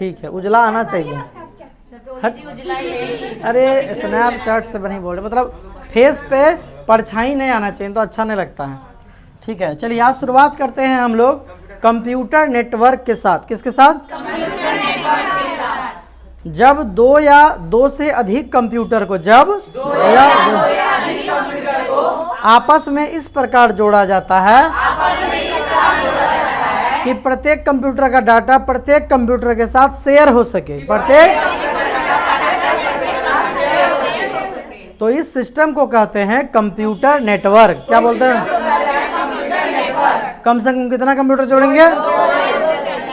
ठीक है, उजला आना चाहिए। अरे स्नैपचैट से बनी बोल रहे, मतलब फेस पे परछाई नहीं आना चाहिए तो अच्छा नहीं लगता है। ठीक है, चलिए आज शुरुआत करते हैं हम लोग कंप्यूटर नेटवर्क के साथ। किसके साथ? कंप्यूटर नेटवर्क के साथ। जब दो या दो से अधिक कंप्यूटर को आपस में इस प्रकार जोड़ा जाता है कि प्रत्येक कंप्यूटर का डाटा प्रत्येक कंप्यूटर के साथ शेयर हो सके। तो इस सिस्टम को कहते हैं कंप्यूटर नेटवर्क। क्या बोलते हैं? कम से कम कितना कंप्यूटर जोड़ेंगे?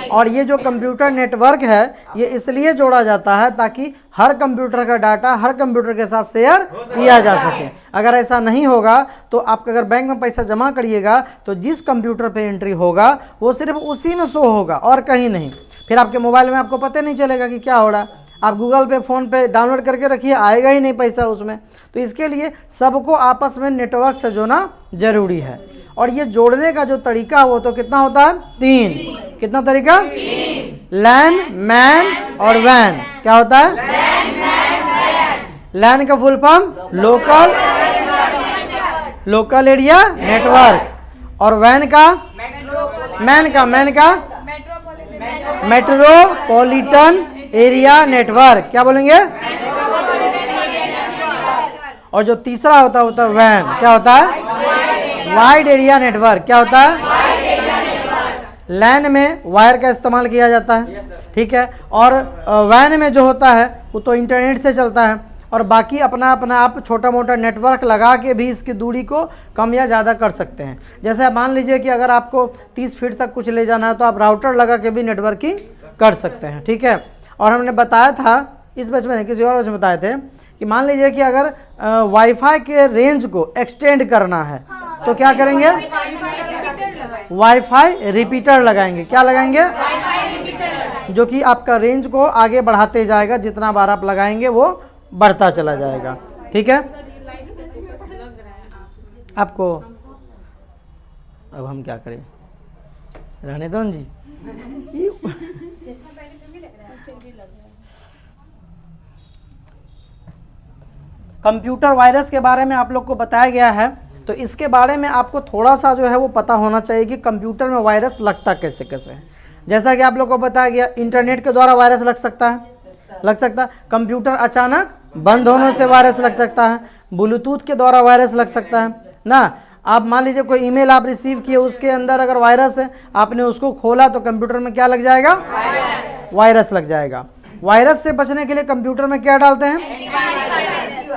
और ये जो कंप्यूटर नेटवर्क है ये इसलिए जोड़ा जाता है ताकि हर कंप्यूटर का डाटा हर कंप्यूटर के साथ शेयर किया जा सके। अगर ऐसा नहीं होगा तो आप अगर बैंक में पैसा जमा करिएगा तो जिस कंप्यूटर पे एंट्री होगा वो सिर्फ उसी में शो होगा और कहीं नहीं। फिर आपके मोबाइल में आपको पता नहीं चलेगा कि क्या हो रहा है। आप गूगल पे फ़ोन पे डाउनलोड करके रखिए, आएगा ही नहीं पैसा उसमें। तो इसके लिए सबको आपस में नेटवर्क से जोड़ना जरूरी है। और ये जोड़ने का जो तरीका वो तो कितना होता है? 3। कितना तरीका? 3। लैन, मैन और वैन। क्या होता है? लैन का full form local area network. और वैन का मैन का मेट्रोपॉलिटन एरिया नेटवर्क। क्या बोलेंगे? और जो तीसरा होता है वैन। क्या होता है? Wide area network. क्या होता है? लैन में वायर का इस्तेमाल किया जाता है, ठीक है। और वैन में जो होता है वो तो इंटरनेट से चलता है। और बाकी अपना आप छोटा मोटा नेटवर्क लगा के भी इसकी दूरी को कम या ज़्यादा कर सकते हैं। जैसे मान लीजिए कि अगर आपको 30 फीट तक कुछ ले जाना है तो आप राउटर लगा के भी नेटवर्किंग कर सकते हैं, ठीक है। और हमने बताया था इस बैच में, किसी और बैच में बताए थे कि मान लीजिए कि अगर वाईफाई के रेंज को एक्सटेंड करना है तो क्या करेंगे? वाईफाई रिपीटर लगाएंगे। क्या लगाएंगे? जो कि आपका रेंज को आगे बढ़ाते जाएगा, जितना बार आप लगाएंगे वो बढ़ता चला जाएगा, ठीक है। आपको अब हम क्या करें, रहने दो जी। कंप्यूटर वायरस के बारे में आप लोग को बताया गया है, तो इसके बारे में आपको थोड़ा सा जो है वो पता होना चाहिए कि कंप्यूटर में वायरस लगता कैसे कैसे है। जैसा कि आप लोग को बताया गया, इंटरनेट के द्वारा वायरस लग सकता है। कंप्यूटर अचानक बंद होने से वायरस लग सकता है। ब्लूटूथ के द्वारा वायरस लग सकता है ना। आप मान लीजिए कोई ईमेल आप रिसीव किए, उसके अंदर अगर वायरस है, आपने उसको खोला तो कंप्यूटर में क्या लग जाएगा? वायरस लग जाएगा। वायरस से बचने के लिए कंप्यूटर में क्या डालते हैं?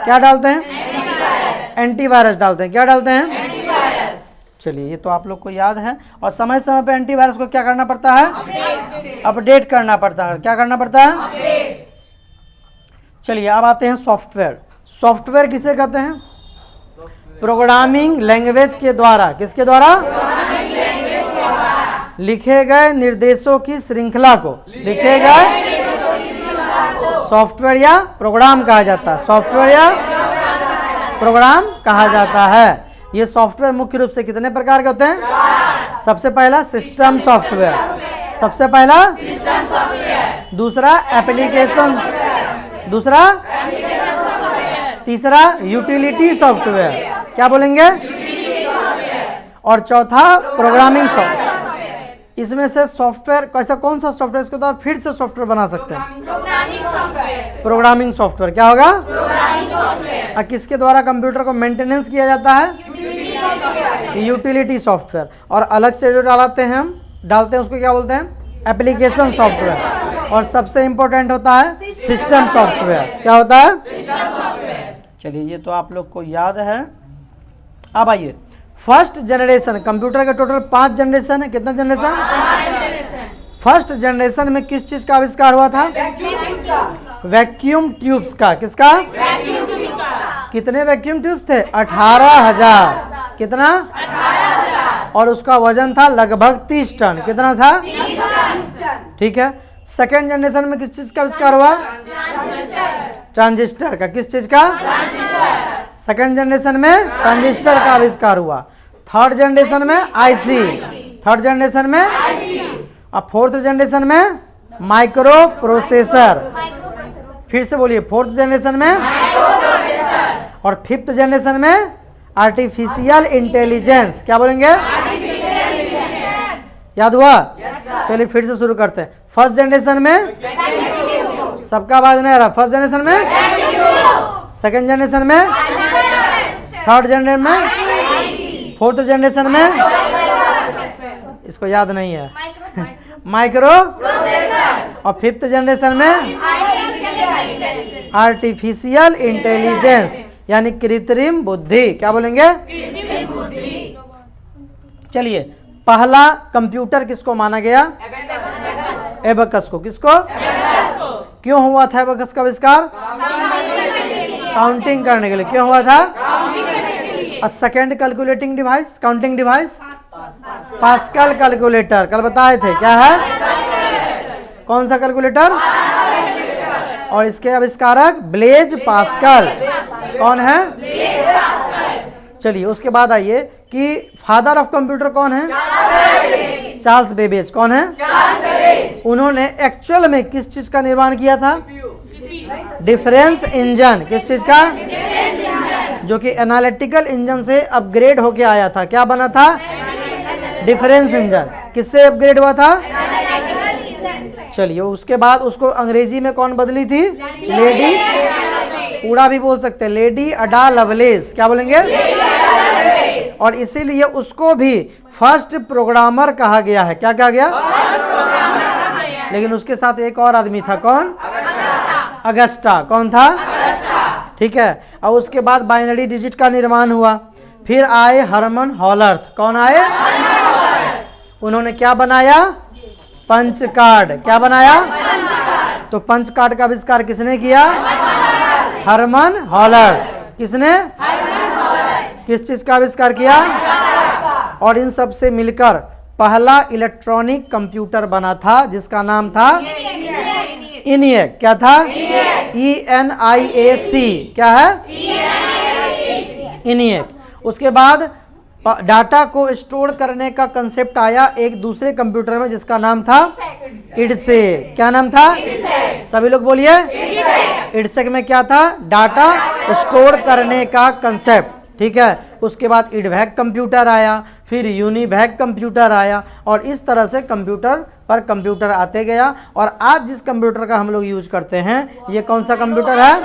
क्या डालते हैं? एंटीवायरस डालते हैं। क्या डालते हैं? चलिए, ये तो आप लोग को याद है। और समय समय पे एंटीवायरस को क्या करना पड़ता है? अपडेट करना पड़ता है। क्या करना पड़ता है? चलिए अब आते हैं सॉफ्टवेयर। सॉफ्टवेयर किसे कहते हैं? प्रोग्रामिंग लैंग्वेज के द्वारा। किसके द्वारा? लिखे गए निर्देशों की श्रृंखला को लिखे गए सॉफ्टवेयर या प्रोग्राम कहा जाता है। सॉफ्टवेयर या प्रोग्राम कहा जाता है। ये सॉफ्टवेयर मुख्य रूप से कितने प्रकार के होते हैं? सबसे पहला सिस्टम सॉफ्टवेयर, सबसे पहला दूसरा एप्लीकेशन, दूसरा तीसरा यूटिलिटी सॉफ्टवेयर। क्या बोलेंगे? और चौथा प्रोग्रामिंग सॉफ्टवेयर। इसमें से सॉफ्टवेयर कैसा, कौन सा सॉफ्टवेयर इसके द्वारा फिर से सॉफ्टवेयर बना सकते हैं? Programming software. क्या होगा? और किसके द्वारा कंप्यूटर को मेंटेनेंस किया जाता है? Utility software. और अलग से जो डालते हैं उसको क्या बोलते हैं? Application software. और सबसे इंपॉर्टेंट होता है सिस्टम सॉफ्टवेयर। क्या होता है? चलिए, ये तो आप लोग को याद है। अब आइए, फर्स्ट जनरेशन। कंप्यूटर के टोटल 5 जनरेशन है। कितना जनरेशन? फर्स्ट जनरेशन में किस चीज का आविष्कार हुआ था? वैक्यूम ट्यूब्स का। किसका? कितने वैक्यूम ट्यूब्स थे? 18,000। कितना? 18,000। और उसका वजन था लगभग 30 टन। कितना था? 30 टन। ठीक है। सेकेंड जनरेशन में किस चीज का आविष्कार हुआ? ट्रांजिस्टर का। किस चीज का? सेकेंड जनरेशन में ट्रांजिस्टर का आविष्कार हुआ। थर्ड जनरेशन में आईसी, थर्ड जनरेशन में और फोर्थ जनरेशन में माइक्रो प्रोसेसर। फिर से बोलिए, फोर्थ जनरेशन में और फिफ्थ जनरेशन में आर्टिफिशियल इंटेलिजेंस। क्या बोलेंगे? याद हुआ? चलिए फिर से शुरू करते हैं। फर्स्ट जनरेशन में सबका आवाज नहीं आ रहा। फर्स्ट जनरेशन में, सेकेंड जनरेशन में, थर्ड जनरेशन में, फोर्थ जनरेशन में, इसको याद नहीं है, माइक्रो, और फिफ्थ जनरेशन में आर्टिफिशियल इंटेलिजेंस यानी कृत्रिम बुद्धि। क्या बोलेंगे? चलिए, पहला कंप्यूटर किसको माना गया? एबेकस को। किसको? क्यों हुआ था एबेकस का आविष्कार? काउंटिंग करने के लिए। क्यों हुआ था? Second calculating device, counting device, pascal calculator. कल बताए थे, क्या है? कौन सा कैलकुलेटर? और इसके आविष्कारक ब्लेज पास्कल। कौन है? चलिए, उसके बाद आइए कि फादर ऑफ कंप्यूटर कौन है? Charles Babbage. कौन है? उन्होंने एक्चुअल में किस चीज का निर्माण किया था? Difference engine. किस चीज का? जो कि एनालिटिकल इंजन से अपग्रेड होके आया था। क्या बना था? Difference engine. किससे अपग्रेड हुआ था? चलिए, उसके बाद उसको अंग्रेजी में कौन बदली थी? लेडी, उड़ा भी बोल सकते हैं, लेडी अडा लवलेस। क्या बोलेंगे? और इसीलिए उसको भी फर्स्ट प्रोग्रामर कहा गया है। क्या कहा गया? लेकिन उसके साथ एक और आदमी था। कौन? अगस्टा। कौन था? ठीक है। और उसके बाद बाइनरी डिजिट का निर्माण हुआ। फिर आए हरमन हॉलर्थ। कौन आए? उन्होंने क्या बनाया? Punch card. क्या बनाया? तो पंच कार्ड का आविष्कार किसने किया? हरमन हॉलर्थ। किसने? किस चीज का आविष्कार किया? और इन सब से मिलकर पहला इलेक्ट्रॉनिक कंप्यूटर बना था जिसका नाम था इनिएक। क्या था? ENIAC। क्या है? इनिएक। उसके बाद डाटा को स्टोर करने का कंसेप्ट आया एक दूसरे कंप्यूटर में जिसका नाम था इडसे। क्या नाम था? सभी लोग बोलिए। इडसेक में क्या था? डाटा स्टोर करने का कंसेप्ट। ठीक है। उसके बाद इडवैक कंप्यूटर आया, फिर यूनिवैक कंप्यूटर आया, और इस तरह से कंप्यूटर पर कंप्यूटर आते गया। और आज जिस कंप्यूटर का हम लोग यूज करते हैं, ये कौन सा कंप्यूटर है?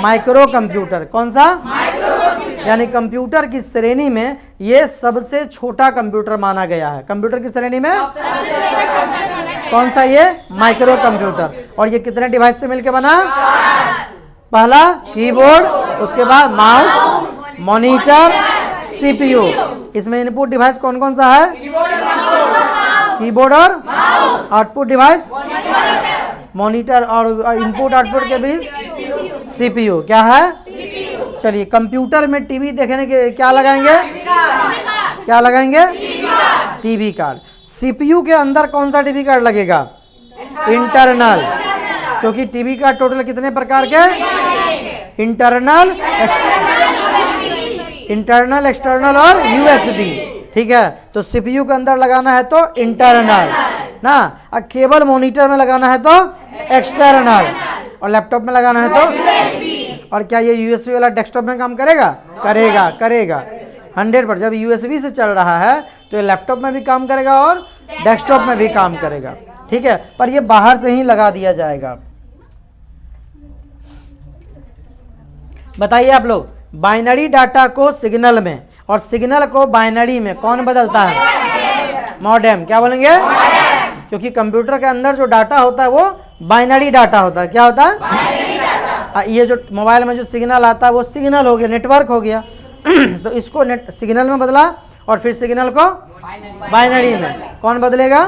Micro computer. कौन सा? यानी कंप्यूटर की श्रेणी में ये सबसे छोटा कंप्यूटर माना गया है। कंप्यूटर की श्रेणी में कौन सा? ये माइक्रो कंप्यूटर। और ये कितने डिवाइस से मिलकर बना? पहला कीबोर्ड, उसके बाद माउस, मॉनिटर, CPU। इसमें इनपुट डिवाइस कौन कौन सा है? कीबोर्ड और आउटपुट डिवाइस मॉनिटर, और इनपुट आउटपुट के बीच CPU। क्या है? चलिए, कंप्यूटर में टीवी देखने के क्या लगाएंगे? क्या लगाएंगे? TV card. CPU के अंदर कौन सा टीवी कार्ड लगेगा? इंटरनल। क्योंकि टीवी कार्ड टोटल कितने प्रकार के? इंटरनल, एक्सटर्नल और USB। ठीक है। तो CPU के अंदर लगाना है तो इंटरनल ना, और केबल मॉनिटर में लगाना है तो एक्सटर्नल, और लैपटॉप में लगाना है तो। और क्या ये USB वाला डेस्कटॉप में काम करेगा? करेगा, करेगा 100%। जब USB से चल रहा है तो ये लैपटॉप में भी काम करेगा और डेस्कटॉप में भी काम करेगा। ठीक है। पर ये बाहर से ही लगा दिया जाएगा। बताइए आप लोग, बाइनरी डाटा को सिग्नल में और सिग्नल को बाइनरी में कौन बदलता है? मॉडेम। क्या बोलेंगे? क्योंकि कंप्यूटर के अंदर जो डाटा होता है वो बाइनरी डाटा होता है। क्या होता है? ये जो मोबाइल में जो सिग्नल आता है वो सिग्नल हो गया, नेटवर्क हो गया। तो इसको सिग्नल में बदला, और फिर सिग्नल को बाइनरी में कौन बदलेगा?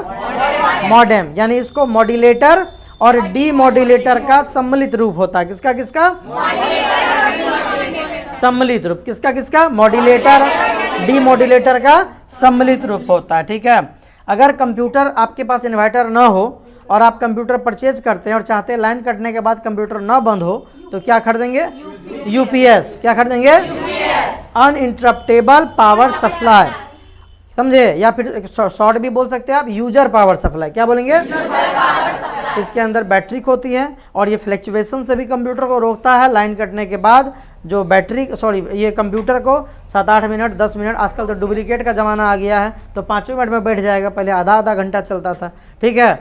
मॉडेम। यानी इसको मॉड्यूलेटर और डीमॉड्यूलेटर का सम्मिलित रूप होता है। किसका किसका? सम्मिलित रूप। किसका किसका? मॉड्यूलेटर, डीमॉड्यूलेटर का सम्मिलित रूप होता है। ठीक है। अगर कंप्यूटर आपके पास इन्वर्टर ना हो और आप कंप्यूटर परचेज करते हैं और चाहते हैं लाइन कटने के बाद कंप्यूटर ना बंद हो, तो क्या खरीदेंगे? UPS। क्या खरीदेंगे? Uninterruptible power supply. समझे? या फिर शॉर्ट भी बोल सकते हैं आप, यूजर पावर सप्लाई। क्या बोलेंगे? इसके अंदर बैटरी होती है और ये फ्लैक्चुएशन से भी कंप्यूटर को रोकता है। लाइन कटने के बाद जो बैटरी ये कंप्यूटर को 7-8 मिनट 10 मिनट, आजकल तो डुप्लीकेट का ज़माना आ गया है तो 5 मिनट में बैठ जाएगा, पहले आधा घंटा चलता था। ठीक है,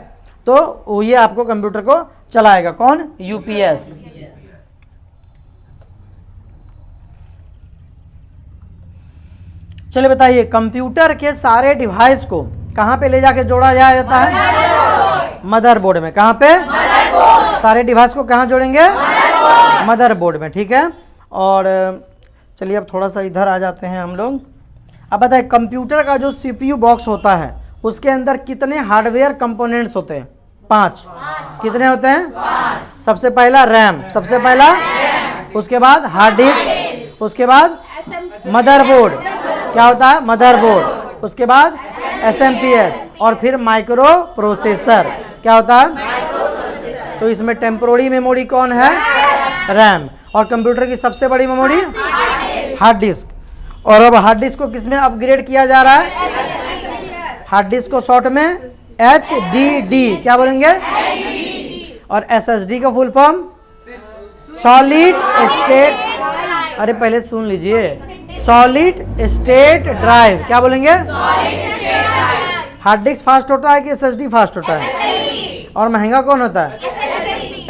तो ये आपको कंप्यूटर को चलाएगा कौन? यूपीएस। चलिए बताइए, कंप्यूटर के सारे डिवाइस को कहाँ पे ले जाके जोड़ा जाता है? मदरबोर्ड में। कहाँ पे? सारे डिवाइस को कहाँ जोड़ेंगे? मदरबोर्ड में। ठीक है, और चलिए अब थोड़ा सा इधर आ जाते हैं हम लोग। अब बताइए, कंप्यूटर का जो सीपीयू बॉक्स होता है उसके अंदर कितने हार्डवेयर कंपोनेंट्स होते हैं? 5। कितने होते हैं? 5। सबसे पहला रैम, सबसे पहला, उसके बाद हार्ड डिस्क, उसके बाद मदरबोर्ड, क्या होता है? मदरबोर्ड, उसके बाद एसएमपीएस और फिर माइक्रो प्रोसेसर, क्या होता है? तो इसमें टेम्पोररी मेमोरी कौन है? रैम। और कंप्यूटर की सबसे बड़ी मेमोरी हार्ड डिस्क। और अब हार्ड डिस्क को किसमें अपग्रेड किया जा रहा है? हार्ड डिस्क को शॉर्ट में HDD, क्या बोलेंगे? और SSD का फुल फॉर्म सॉलिड स्टेट, अरे पहले सुन लीजिए, सॉलिड स्टेट ड्राइव, क्या बोलेंगे? हार्ड डिस्क फास्ट होता है कि SSD फास्ट होता है? और महंगा कौन होता है?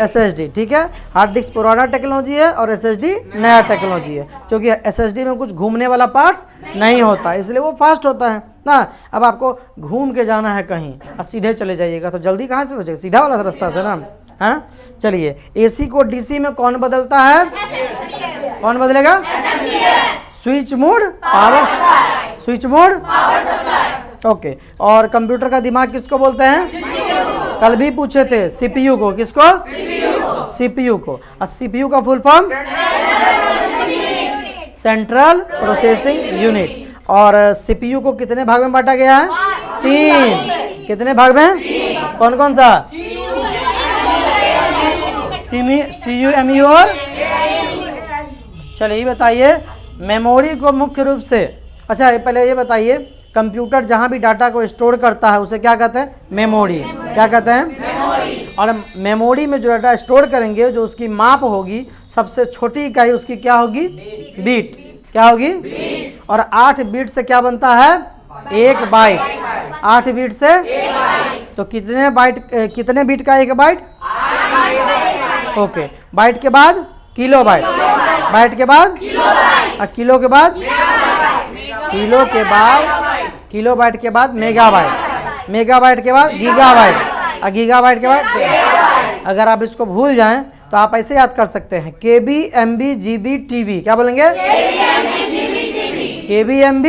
SSD। ठीक है, हार्ड डिस्क पुराना टेक्नोलॉजी है और SSD नया टेक्नोलॉजी है, क्योंकि SSD में कुछ घूमने वाला पार्ट्स नहीं होता, इसलिए वो फास्ट होता है ना। अब आपको घूम के जाना है कहीं और सीधे चले जाइएगा तो जल्दी कहाँ से हो जाएगा? सीधा वाला रास्ता से ना। हाँ, चलिए, AC को DC में कौन बदलता है? कौन बदलेगा? Switch mode power, switch mode, okay. और कंप्यूटर का दिमाग किसको बोलते हैं? कल भी पूछे थे, CPU को। किसको? CPU को। और CPU का full form central processing unit. और CPU को कितने भाग में बांटा गया है? 3। कितने भाग में? कौन कौन सा? CUMU और, चलिए बताइए, मेमोरी को मुख्य रूप से, अच्छा पहले ये बताइए, कंप्यूटर जहाँ भी डाटा को स्टोर करता है उसे क्या कहते हैं? मेमोरी। क्या कहते हैं? मेमोरी। और मेमोरी में जो डाटा स्टोर करेंगे, जो उसकी माप होगी, सबसे छोटी इकाई उसकी क्या होगी? बीट। क्या होगी? बीट। और 8 बीट से क्या बनता है? 1 बाइट। 8 बीट से, तो कितने बाइट, कितने बीट का 1 बाइट? ओके। बाइट के बाद किलो बाइट, बाइट के बाद किलो के बाद, किलो के बाद, किलो बाइट के बाद मेगाबाइट, मेगाबाइट के बाद गीगाबाइट, और गीगाबाइट के बाद, अगर आप इसको भूल जाएं तो आप ऐसे याद कर सकते हैं, KB MB GB TB, क्या बोलेंगे? KB MB,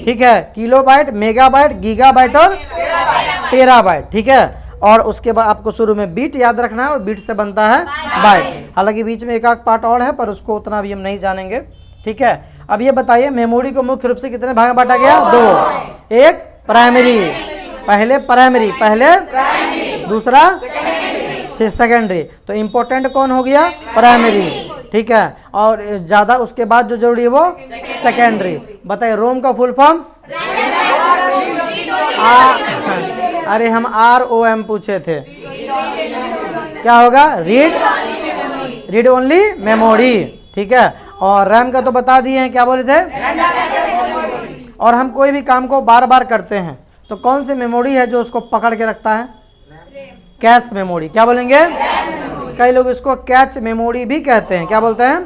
ठीक है, किलो बाइट, मेगाबाइट, गीगाबाइट और टेराबाइट। ठीक है, और उसके बाद आपको शुरू में बीट याद रखना है और बीट से बनता है बाइट। हालांकि बीच में एक आध पार्ट और है पर उसको उतना भी हम नहीं जानेंगे। ठीक है, अब ये बताइए, मेमोरी को मुख्य रूप से कितने भाग में बांटा गया? 2। एक प्राइमरी, पहले प्राइमरी, पहले, दूसरा सेकेंडरी। तो इम्पोर्टेंट कौन हो गया? प्राइमरी। ठीक है, और ज़्यादा उसके बाद जो जरूरी है वो सेकेंडरी। बताइए, रोम का फुल फॉर्म? अरे हम ROM पूछे थे, क्या होगा? Read only memory. ठीक है, और रैम का तो बता दिए हैं, क्या बोले थे? और हम कोई भी काम को बार बार करते हैं तो कौन सी मेमोरी है जो उसको पकड़ के रखता है? Cache memory. क्या बोलेंगे? कई लोग इसको कैच मेमोरी भी कहते हैं। क्या बोलते हैं?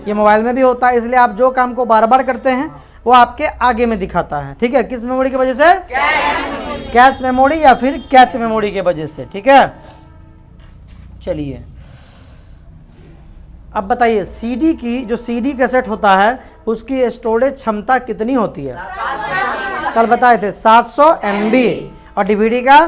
ये मोबाइल में भी होता है, इसलिए आप जो काम को बार बार करते हैं वो आपके आगे में दिखाता है। ठीक है, किस मेमोरी की वजह से? कैश मेमोरी या फिर कैच मेमोरी के वजह से। ठीक है, चलिए अब बताइए, CD की, जो CD कैसेट होता है उसकी स्टोरेज क्षमता कितनी होती है? कल बताए थे 700 MB, और DVD का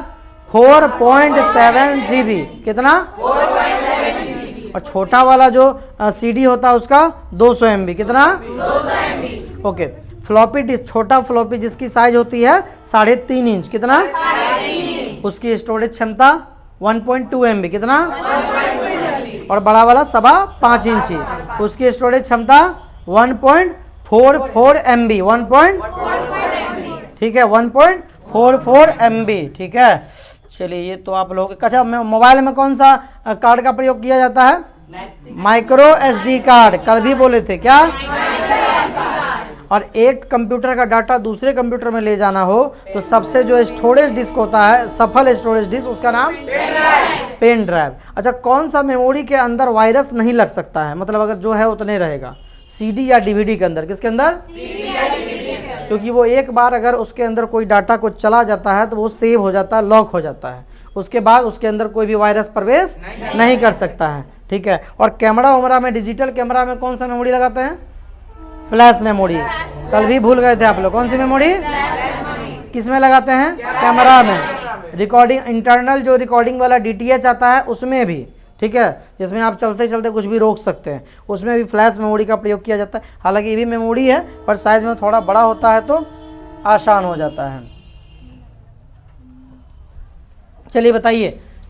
4.7 GB। कितना? 4.7 GB। और छोटा वाला जो CD होता है उसका 200 MB। कितना? 200 MB। ओके। फ्लॉपी डिस्क, छोटा फ्लॉपी जिसकी साइज होती है 3.5 इंच। कितना? 3.5 इंच। उसकी स्टोरेज क्षमता 1.2 MB। कितना? 1.2 MB। और बड़ा वाला 5.25 इंची, उसकी स्टोरेज क्षमता 1.44 MB। 1.44 MB। ठीक है, 1.44 MB। ठीक है, चलिए ये तो आप लोग अच्छा, मोबाइल में कौन सा कार्ड का प्रयोग किया जाता है? माइक्रो एसडी कार्ड, कल भी बोले थे क्या? और एक कंप्यूटर का डाटा दूसरे कंप्यूटर में ले जाना हो तो सबसे जो स्टोरेज डिस्क होता है, सफल स्टोरेज डिस्क, उसका नाम पेन ड्राइव। अच्छा, कौन सा मेमोरी के अंदर वायरस नहीं लग सकता है, मतलब अगर जो है उतने रहेगा? सीडी या डीवीडी के अंदर। किसके अंदर? क्योंकि वो एक बार अगर उसके अंदर कोई डाटा को चला जाता है तो वो सेव हो जाता है, लॉक हो जाता है, उसके बाद उसके अंदर कोई भी वायरस प्रवेश नहीं कर सकता है। ठीक है। और कैमरा वैमरा में, डिजिटल कैमरा में कौन सा मेमोरी लगाते हैं? Flash memory. कल भी भूल गए थे आप लोग, कौन सी मेमोरी? किस में लगाते हैं? कैमरा में। रिकॉर्डिंग, इंटरनल जो रिकॉर्डिंग वाला डीटीएच आता है उसमें भी, ठीक है, जिसमें आप चलते चलते कुछ भी रोक सकते हैं, उसमें भी फ्लैश मेमोरी का प्रयोग किया जाता है। हालांकि ये भी मेमोरी है पर साइज में थोड़ा बड़ा होता है तो आसान हो जाता है। चलिए बताइए,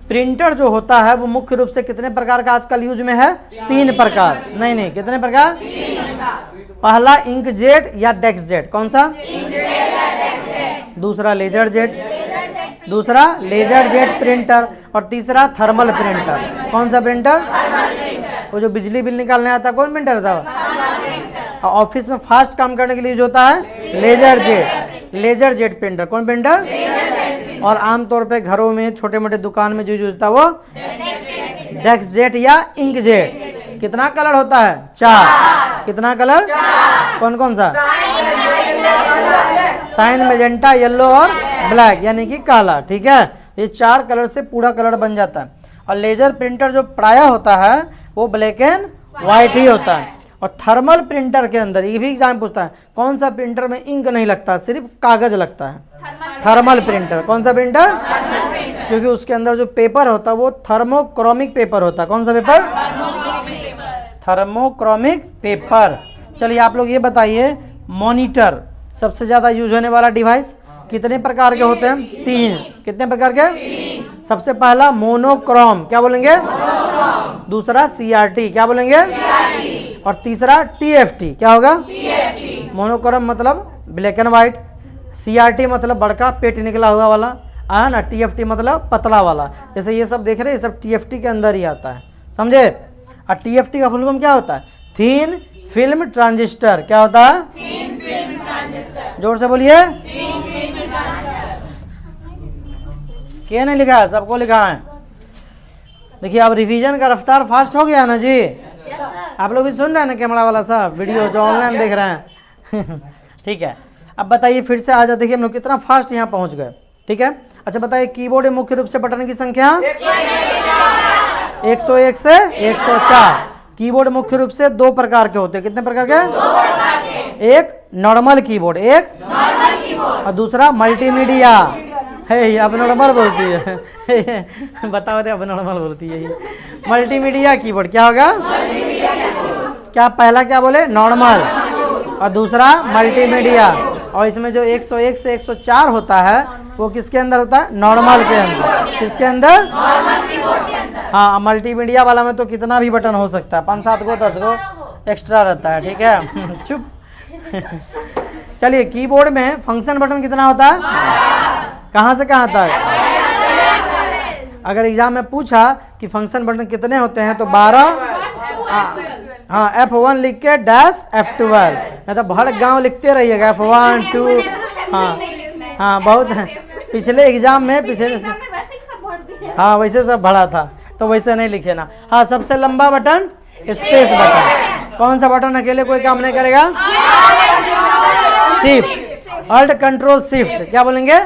प्रिंटर जो होता है वो मुख्य रूप से कितने प्रकार का आजकल यूज में है? 3 प्रकार। नहीं, कितने प्रकार? पहला इंकजेट या डेस्कजेट। कौन सा? दूसरा लेजर जेट, दूसरा लेजर जेट प्रिंटर, और तीसरा थर्मल प्रिंटर। कौन सा प्रिंटर? वो जो बिजली बिल निकालने आता है, कौन प्रिंटर था? ऑफिस में फास्ट काम करने के लिए यूज होता है laser jet, laser jet printer. कौन प्रिंटर? और आमतौर पे घरों में, छोटे मोटे दुकान में जो यूज होता है वो डेस्क जेट या इंक जेट। कितना कलर होता है? 4। कितना कलर? कौन कौन सा? साइन, मैजेंटा, येलो और ब्लैक, यानी कि काला। ठीक है, ये 4 कलर से पूरा कलर बन जाता है। और लेजर प्रिंटर जो प्रायः होता है वो ब्लैक एंड व्हाइट ही होता है। और थर्मल प्रिंटर के अंदर ये भी एग्जाम पूछता है, कौन सा प्रिंटर में इंक नहीं लगता, सिर्फ कागज लगता है? Thermal printer. कौन सा प्रिंटर? क्योंकि उसके अंदर जो पेपर होता है वो थर्मोक्रोमिक पेपर होता है। कौन सा पेपर? Thermochromic paper. चलिए आप लोग ये बताइए, मॉनिटर सबसे ज्यादा यूज होने वाला डिवाइस कितने प्रकार के होते हैं? 3। कितने प्रकार के? सबसे पहला मोनोक्रोम, क्या बोलेंगे? दूसरा सीआरटी, क्या बोलेंगे? और तीसरा टीएफटी, क्या होगा? मोनोक्रोम मतलब ब्लैक एंड व्हाइट, सीआरटी मतलब बड़का पेट निकला हुआ वाला, है ना, टीएफटी मतलब पतला वाला। जैसे ये सब देख रहे हैं, ये सब टीएफटी के अंदर ही आता है, समझे? और टीएफटी का फुल फॉर्म क्या होता है? Thin film transistor. क्या होता है? Thin film transistor. जोर से बोलिए। क्या नहीं लिखा है? सबको लिखा है। देखिए अब रिवीजन का रफ्तार फास्ट हो गया ना जी। आप लोग भी सुन रहे हैं ना कैमरा वाला साहब, वीडियो जो ऑनलाइन देख रहे हैं। ठीक है, अब बताइए फिर से आ जाते, देखिए हम लोग कितना फास्ट यहाँ पहुँच गए। ठीक है, अच्छा बताइए, कीबोर्ड में मुख्य रूप से बटन की संख्या 101 से 104। कीबोर्ड मुख्य रूप से 2 प्रकार के होते हैं। कितने प्रकार के? 2 प्रकार के। एक नॉर्मल कीबोर्ड, एक नॉर्मल कीबोर्ड, और दूसरा मल्टीमीडिया। है अब नॉर्मल बोलती है। बताओ रे, अब नॉर्मल बोलती है ये। मल्टीमीडिया कीबोर्ड क्या होगा? क्या पहला क्या बोले? नॉर्मल, और दूसरा मल्टीमीडिया। और इसमें जो 101 से 104 होता है वो किसके अंदर होता है? नॉर्मल के अंदर। किसके अंदर? नॉर्मल कीबोर्ड के अंदर। हाँ, मल्टीमीडिया वाला में तो कितना भी बटन हो सकता है, 5-7 गो 10 गो एक्स्ट्रा रहता है। ठीक है, चुप। चलिए, कीबोर्ड में फंक्शन बटन कितना होता है? कहाँ से कहाँ तक? अगर एग्जाम में पूछा कि फंक्शन बटन कितने होते हैं तो 12, हाँ, F1 लिख के डैश F12, नहीं तो भर गाँव लिखते रहिएगा F1 2। हाँ बहुत है, पिछले एग्जाम में हाँ वैसे सब भरा था तो वैसे नहीं लिखे ना। हाँ, सबसे लंबा बटन स्पेस बटन। कौन सा बटन अकेले कोई काम नहीं करेगा? Shift, alt control shift. क्या बोलेंगे?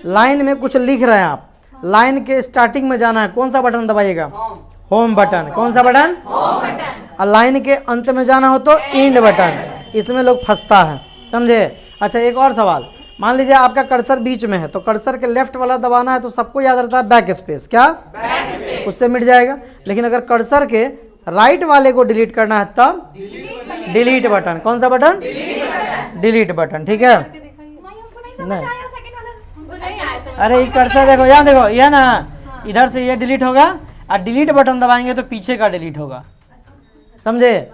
लाइन में कुछ लिख रहे हैं आप, लाइन के स्टार्टिंग में जाना है, कौन सा बटन दबाइएगा? Home button. कौन सा बटन? Home button. और लाइन के अंत में जाना हो तो एंड बटन। इसमें लोग फंसता है, समझे? अच्छा, एक और सवाल, मान लीजिए आपका कर्सर बीच में है तो कर्सर के लेफ्ट वाला दबाना है तो सबको याद रहता है बैक स्पेस। क्या? Back space. उससे मिट जाएगा। लेकिन अगर कर्सर के राइट वाले को डिलीट करना है तब डिलीट बटन। कौन सा बटन? Delete button. ठीक है, नहीं अरे ये कर्सर देखो, यहाँ देखो, यह ना इधर से ये डिलीट होगा और डिलीट बटन दबाएंगे तो पीछे का डिलीट होगा, समझे?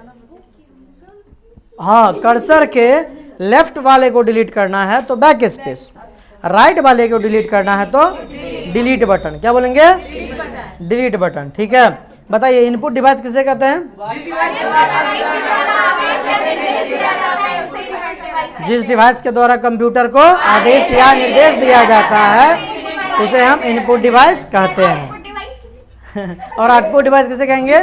हाँ, कर्सर के लेफ्ट वाले को डिलीट करना है तो बैक स्पेस, राइट वाले को डिलीट करना है तो डिलीट बटन। क्या बोलेंगे? Delete button. ठीक है, बताइए इनपुट डिवाइस किसे कहते हैं? जिस डिवाइस के द्वारा कंप्यूटर को आदेश या निर्देश दिया जाता है उसे हम इनपुट डिवाइस कहते हैं। और आउटपुट डिवाइस किसे कहेंगे?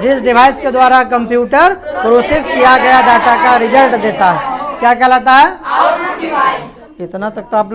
जिस डिवाइस के द्वारा कंप्यूटर प्रोसेस किया गया डाटा का रिजल्ट देता है क्या कहलाता है? इतना तक तो आप लोग